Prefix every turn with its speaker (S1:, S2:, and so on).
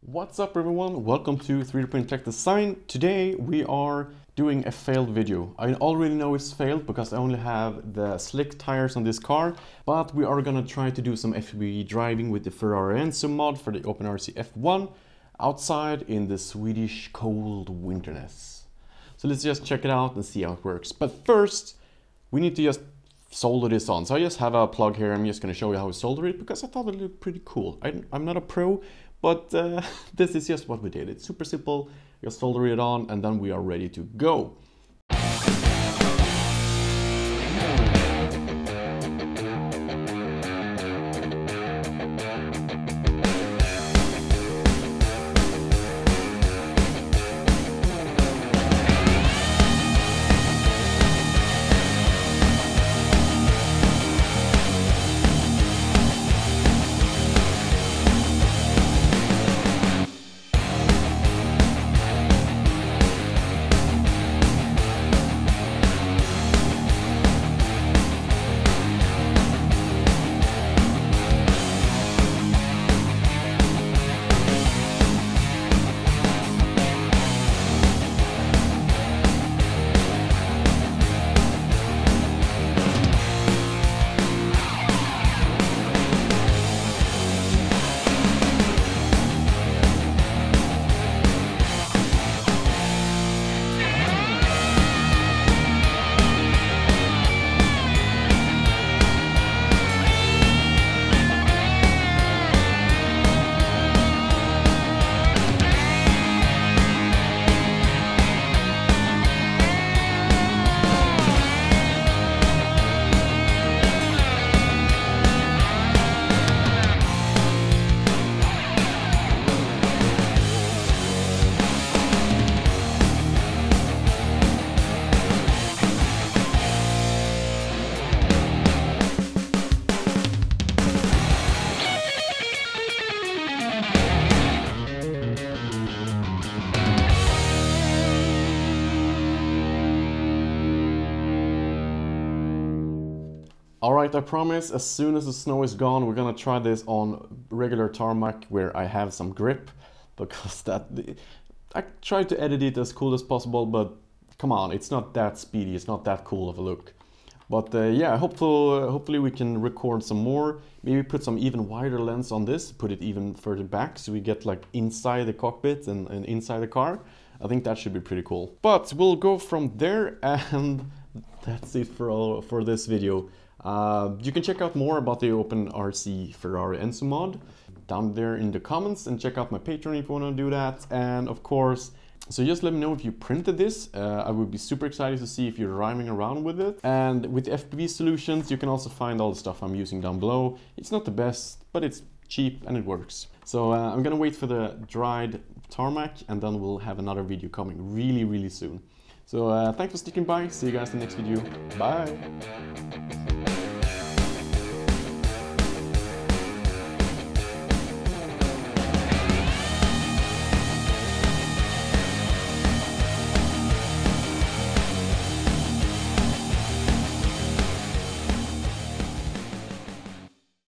S1: What's up everyone, welcome to 3D Print Tech Design. Today we are doing a failed video. I already know it's failed because I only have the slick tires on this car, but we are gonna try to do some FPV driving with the Ferrari Enzo mod for the OpenRC F1 outside in the Swedish cold winterness. So let's just check it out and see how it works. But first, we need to just solder this on. So I just have a plug here. I'm just gonna show you how to solder it because I thought it looked pretty cool. I'm not a pro, but this is just what we did. It's super simple. Just solder it on and then we are ready to go. Alright, I promise, as soon as the snow is gone, we're gonna try this on regular tarmac where I have some grip, because I tried to edit it as cool as possible, but come on, it's not that speedy, it's not that cool of a look. But yeah, hopefully we can record some more, maybe put some even wider lens on this, put it even further back so we get like inside the cockpit and inside the car. I think that should be pretty cool. But we'll go from there, and that's it for this video. You can check out more about the OpenRC Ferrari Enzo mod down there in the comments, and check out my Patreon if you want to do that. And of course, so just let me know if you printed this. I would be super excited to see if you're rhyming around with it. And with FPV solutions, you can also find all the stuff I'm using down below. It's not the best, but it's cheap and it works. So I'm gonna wait for the dried tarmac, and then we'll have another video coming really soon. So thanks for sticking by. See you guys in the next video. Bye.